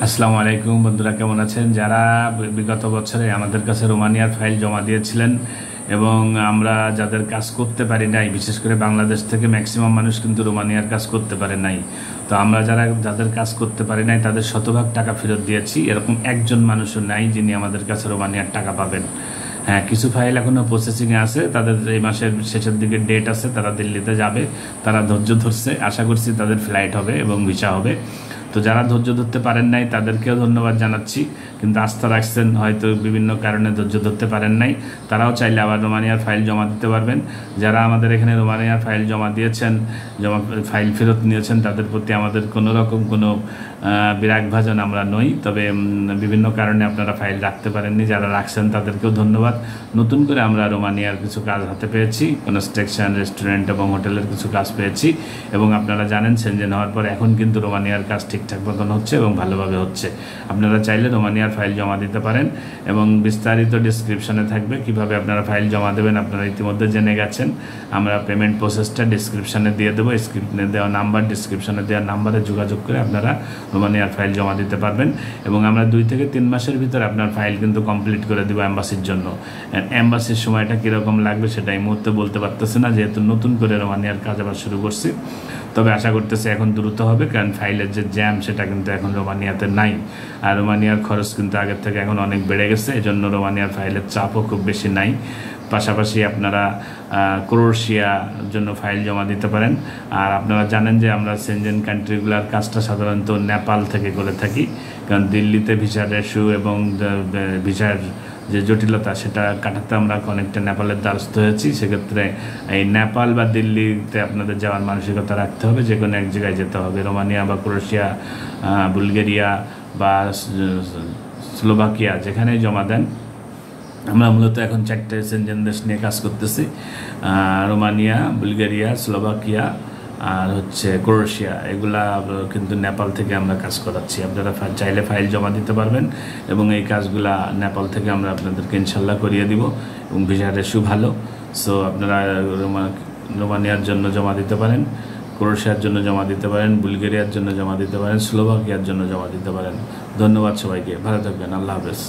আসসালামু আলাইকুম বন্ধুরা, কেমন আছেন? যারা বিগত বছরে আমাদের কাছে রোমানিয়ার ফাইল জমা দিয়েছিলেন এবং আমরা যাদের কাজ করতে পারি নাই, বিশেষ করে বাংলাদেশ থেকে ম্যাক্সিমাম মানুষ কিন্তু রোমানিয়ার কাজ করতে পারে নাই। তো আমরা যাদের কাজ করতে পারি নাই তাদের শতভাগ টাকা ফেরত দিয়েছি। এরকম একজন মানুষও নাই যিনি আমাদের কাছে রোমানিয়ার টাকা পাবেন। হ্যাঁ, কিছু ফাইল এখনও প্রসেসিংয়ে আছে, তাদের এই মাসের শেষের দিকে ডেট আছে, তারা দিল্লিতে যাবে। তারা ধৈর্য ধরছে, আশা করছি তাদের ফ্লাইট হবে এবং ভিসা হবে। তো যারা ধৈর্য ধরতে পারেন নাই তাদেরকেও ধন্যবাদ জানাচ্ছি, কিন্তু আস্থা রাখছেন, হয়তো বিভিন্ন কারণে ধৈর্য ধরতে পারেন নাই, তারাও চাইলে আবার রোমানিয়ার ফাইল জমা দিতে পারবেন। যারা আমাদের এখানে রোমানিয়ার ফাইল জমা দিয়েছেন, ফাইল ফেরত নিয়েছেন, তাদের প্রতি আমাদের কোনো রকম কোনো বিরাগভাজন আমরা নই। তবে বিভিন্ন কারণে আপনারা ফাইল রাখতে পারেননি, যারা রাখছেন তাদেরকেও ধন্যবাদ। নতুন করে আমরা রোমানিয়ার কিছু কাজ হাতে পেয়েছি, কনস্ট্রাকশন, রেস্টুরেন্ট এবং হোটেলের কিছু কাজ পেয়েছি। এবং আপনারা জানেন সেনজেন হওয়ার পর এখন কিন্তু রোমানিয়ার কাজ ঠিকঠাক মতন হচ্ছে এবং ভালোভাবে হচ্ছে। আপনারা চাইলে রোমানিয়ার ফাইল জমা দিতে পারেন এবং বিস্তারিত ডিসক্রিপশনে থাকবে কিভাবে আপনারা ফাইল জমা দেবেন। আপনারা ইতিমধ্যে জেনে গেছেন। আমরা পেমেন্ট প্রসেসটা ডিসক্রিপশনে দিয়ে দেবো, স্ক্রিপ্টে দেওয়া নাম্বার, ডিসক্রিপশনে দেওয়া নাম্বারে যোগাযোগ করে আপনারা রোমানিয়ার ফাইল জমা দিতে পারবেন। এবং আমরা 2 থেকে 3 মাসের ভিতরে আপনার ফাইল কিন্তু কমপ্লিট করে দেবো অ্যাম্বাসির জন্য। অ্যাম্বাসির সময়টা কীরকম লাগবে সেটা এই মুহূর্তে বলতে পারতেছে না, যেহেতু নতুন করে রোমানিয়ার কাজ আবার শুরু করছি। তবে আশা করতেছি এখন দ্রুত হবে, কারণ ফাইলের যে জ্যাম সেটা কিন্তু এখন রোমানিয়াতে নাই। আর রোমানিয়ার খরচ কিন্তু আগের থেকে এখন অনেক বেড়ে গেছে, এই জন্য রোমানিয়ার ফাইলের চাপও খুব বেশি নাই। পাশাপাশি আপনারা ক্রোয়েশিয়ার জন্য ফাইল জমা দিতে পারেন। আর আপনারা জানেন যে আমরা সেনজেন কান্ট্রিগুলোর কাজটা সাধারণত নেপাল থেকে করে থাকি, কারণ দিল্লিতে ভিসার ইস্যু এবং ভিসার যে জটিলতা সেটা কাটাতে আমরা অনেকটা নেপালের দ্বারস্থ হয়েছি। সেক্ষেত্রে এই নেপাল বা দিল্লিতে আপনাদের যাওয়ার মানসিকতা রাখতে হবে, যে কোনো এক জায়গায় যেতে হবে। রোমানিয়া বা ক্রোয়েশিয়া, বুলগেরিয়া বা স্লোভাকিয়া, যেখানেই জমা দেন। আমরা মূলত এখন 4টে সেনজেন দেশ নিয়ে কাজ করতেছি, রোমানিয়া, বুলগেরিয়া, স্লোভাকিয়া আর ক্রোয়েশিয়া। এগুলা কিন্তু নেপাল থেকে আমরা কাজ করাচ্ছি। আপনারা চাইলে ফাইল জমা দিতে পারবেন এবং এই কাজগুলা নেপাল থেকে আমরা আপনাদেরকে ইনশাল্লাহ করিয়ে দিব এবং ভিসার ইস্যু ভালো। সো আপনারা রোমানিয়ার জন্য জমা দিতে পারেন, ক্রোয়েশিয়ার জন্য জমা দিতে পারেন, বুলগেরিয়ার জন্য জমা দিতে পারেন, স্লোভাকিয়ার জন্য জমা দিতে পারেন। ধন্যবাদ সবাইকে, ভালো থাকবেন, আল্লাহ হাফেজ।